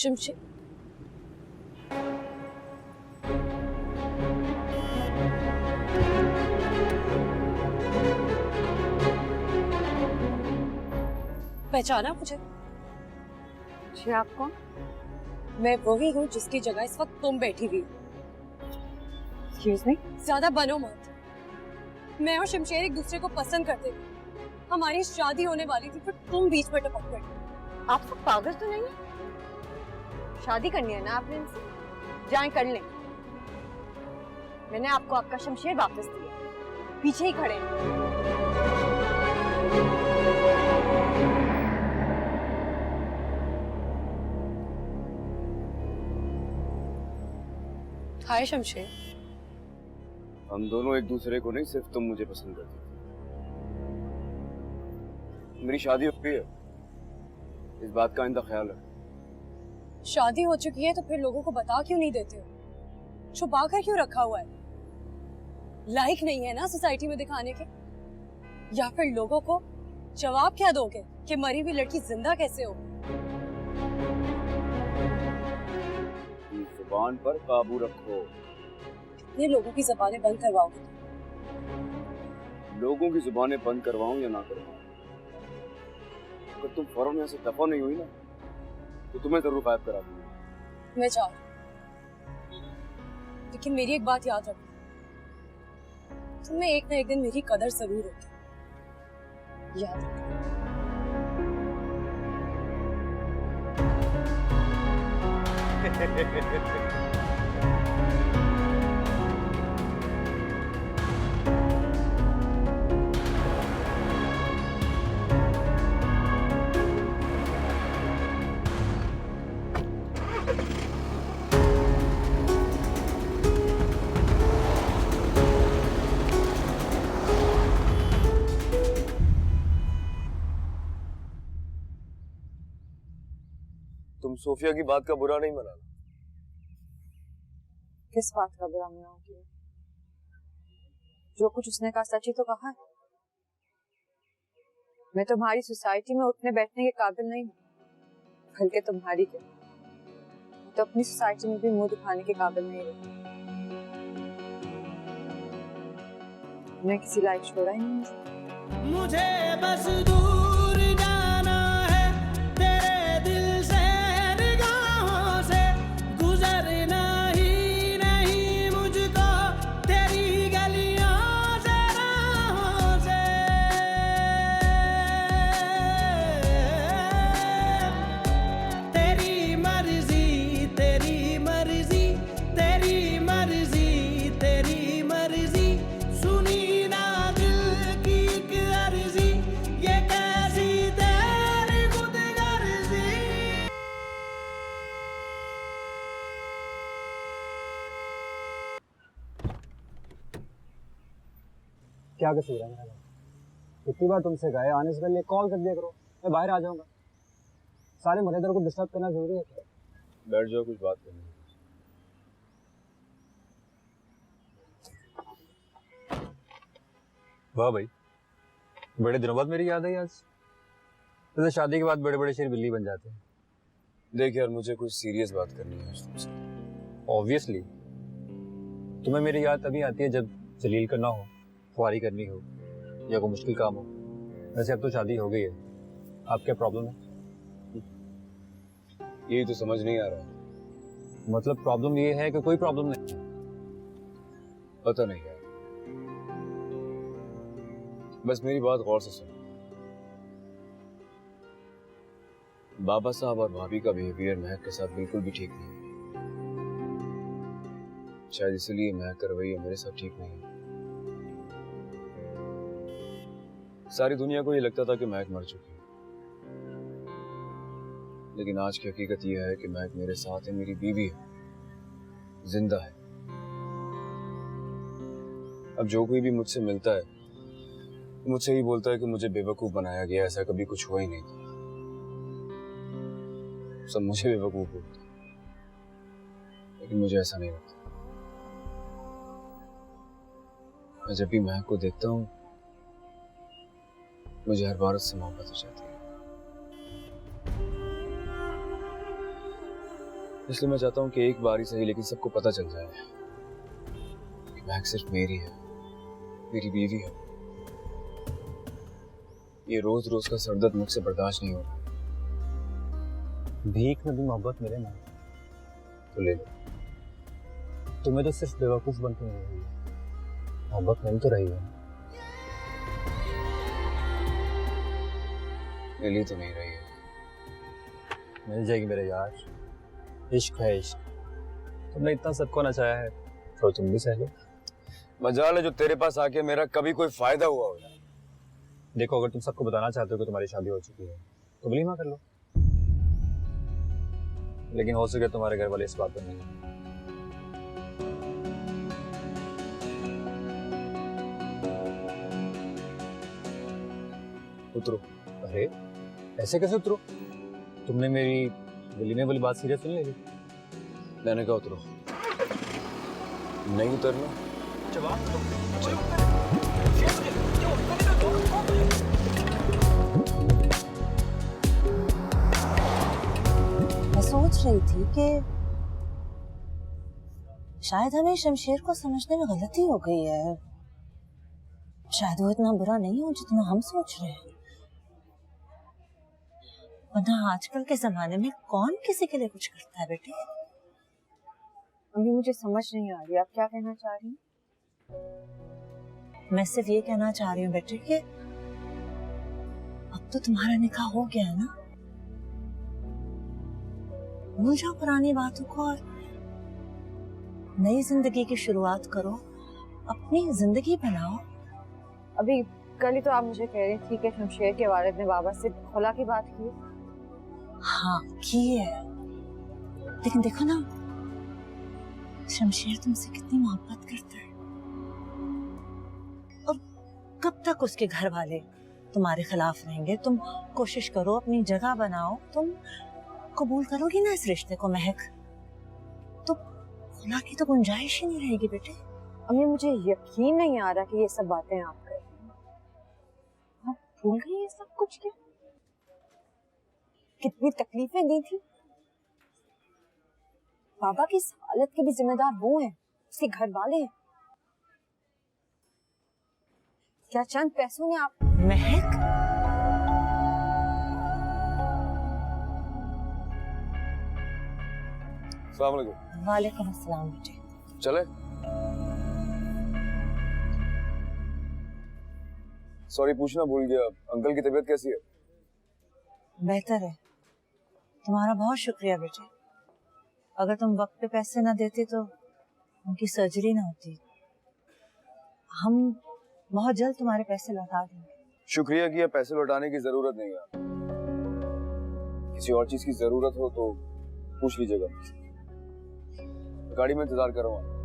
शमशेर, पहचाना मुझे? जी आप कौन? मैं वही हूँ जिसकी जगह इस वक्त तुम बैठी हुई। Excuse me? ज्यादा बनो मत। मैं और शमशेर एक दूसरे को पसंद करते थे, हमारी शादी होने वाली थी, फिर तुम बीच में टपक गए। आप सब पागल तो नहीं है? शादी करनी है ना आपने इनसे? जाएं कर लें। मैंने आपको आपका शमशेर वापस दिया, पीछे ही खड़े हैं। हाय शमशेर। हम दोनों एक दूसरे को नहीं, सिर्फ तुम मुझे पसंद करती थी। मेरी शादी हो गई है, इस बात का इनका ख्याल रख। शादी हो चुकी है तो फिर लोगों को बता क्यों नहीं देते हो? छुपा कर क्यों रखा हुआ है? लायक नहीं है ना सोसाइटी में दिखाने के? या फिर लोगों को जवाब क्या दोगे कि मरी हुई लड़की जिंदा कैसे हो? जुबान पर काबू रखो। ये लोगों की जबानें बंद करवाओगे? लोगों की जुबानें बंद करवाऊं या ना करवाऊं, अगर तुम फौरन यहाँ से दफा नहीं हुई ना तो तुम्हें जरूर गायब करा दूंगा। मैं जा रही हूं, लेकिन मेरी एक बात याद रखो, तुम्हें एक ना एक दिन मेरी कदर जरूर होगी, याद रखो। तुम सोफिया की बात का बुरा नहीं मनाना। किस बात का बुरा मनाओगी? जो कुछ उसने कहा सच ही तो कहा है। मैं तुम्हारी सोसाइटी में उठने बैठने के काबिल नहीं हूँ, बल्कि तुम्हारी के तो अपनी सोसाइटी में भी मुंह दिखाने के काबिल नहीं रही। मैं किसी लायक छोड़ा ही नहीं। मुझे बस दूर जाना है तेरे दिल से, निगाहों से गुजरना ही नहीं मुझको तेरी गलियों से, राहों से। तेरी मर्जी तेरी मर्जी तेरी मर्जी तेरी मर्जी, सुनी ना दिल की एक अर्जी, ये कैसी तेरी खुदगर्जी। क्या कसूर है मेरा? कितनी बार तुमसे गए, आने से पहले कॉल कर दिया करो, मैं बाहर आ जाऊंगा। सारे मरेदार को डिस्टर्ब करना जरूरी है क्या? बैठ जाओ, कुछ बात करनी है। वाह भाई, बड़े दिनों बाद मेरी याद आई आज। तो शादी के बाद बड़े बड़े शेर बिल्ली बन जाते हैं। देख यार, मुझे कुछ सीरियस बात करनी है आज तुमसे। ऑब्वियसली तुम्हें मेरी याद तभी आती है जब जलील करना हो, ख्वारी करनी हो या कोई मुश्किल काम हो। वैसे अब तो शादी हो गई है, आप क्या प्रॉब्लम है? यही तो समझ नहीं आ रहा है। मतलब प्रॉब्लम ये है कि कोई प्रॉब्लम नहीं है? पता नहीं यार, बस मेरी बात गौर से सुनो। बाबा साहब और भाभी का बिहेवियर महक के साथ बिल्कुल भी ठीक नहीं। शायद इसलिए महक का रवैया मेरे साथ ठीक नहीं है। सारी दुनिया को ये लगता था कि महक मर चुकी है, लेकिन आज की हकीकत यह है कि महक मेरे साथ है, मेरी बीवी है, जिंदा है। अब जो कोई भी मुझसे मिलता है मुझसे ही बोलता है कि मुझे बेवकूफ बनाया गया, ऐसा कभी कुछ हुआ ही नहीं था। सब मुझे बेवकूफ बोलते हैं, लेकिन मुझे ऐसा नहीं लगता। मैं जब भी महक को देखता हूँ मुझे हर बार उससे मोहब्बत हो जाती है। इसलिए मैं चाहता हूँ कि एक बार ही सही लेकिन सबको पता चल जाए कि महक सिर्फ मेरी है, मेरी बीवी है। ये रोज रोज का सरदर्द मुझसे बर्दाश्त नहीं होगा। भीख में भी मोहब्बत मिले ना तो ले लो। तुम्हें तो सिर्फ बेवकूफ बन के मिल रही है, मोहब्बत मिल तो रही है। मिली तो नहीं रही है। मिल जाएगी मेरे यार, इश्क है इश्क। तुमने इतना सबको नचाया है तो तुम भी सह लो। मजाल है जो तेरे पास आके मेरा कभी कोई फायदा हुआ हो। देखो, अगर तुम सबको बताना चाहते हो कि तुम्हारी शादी हो चुकी है तो वलीमा कर लो, लेकिन हो सके तुम्हारे घर वाले इस बात पर नहीं। उतरो। अरे ऐसे कैसे उतरो? तुमने मेरी वलीमे वाली बात सीरियस नहीं ली? मैंने कहा उतरो। नहीं उतरना। मैं सोच रही थी कि शायद हमें शमशेर को समझने में गलती हो गई है। शायद वो इतना बुरा नहीं हो जितना हम सोच रहे हैं। वरना आजकल के जमाने में कौन किसी के लिए कुछ करता है बेटे। अभी मुझे समझ नहीं आ रही आप क्या कहना चाह रही हैं? मैं सिर्फ ये कहना चाह रही हूँ बेटे कि अब तो तुम्हारा निकाह हो गया है ना। भूल जाओ पुरानी बातों को और नई जिंदगी की शुरुआत करो, अपनी जिंदगी बनाओ। अभी कल ही तो आप मुझे कह रही थी कि शमशेर के वालिद ने बाबा से खुला की बात की। हाँ की है, लेकिन देखो ना शमशेर तुमसे कितनी मोहब्बत करता है और कब तक उसके घर वाले तुम्हारे खिलाफ रहेंगे। तुम कोशिश करो, अपनी जगह बनाओ, तुम कबूल करोगी ना इस रिश्ते को महक, तो खुला की तो गुंजाइश ही नहीं रहेगी बेटे। अम्मी मुझे यकीन नहीं आ रहा कि ये सब बातें आप कर रही हैं। आप भूल गई ये सब कुछ? क्या कितनी तकलीफें दी थी। बाबा की इस हालत के भी जिम्मेदार वो हैं, उसके घर वाले हैं। क्या चंद पैसों ने आप महक अस्सलाम वालेकुम। वालेकुम अस्सलाम बेटे। चले? सॉरी पूछना भूल गया, अंकल की तबीयत कैसी है? बेहतर है। तुम्हारा बहुत शुक्रिया बेटे। अगर तुम वक्त पे पैसे ना देते तो उनकी सर्जरी ना होती। हम बहुत जल्द तुम्हारे पैसे लौटा देंगे। शुक्रिया किया, पैसे लौटाने की जरूरत नहीं है। किसी और चीज की जरूरत हो तो पूछ लीजिएगा। गाड़ी में इंतजार कर रहा हूँ।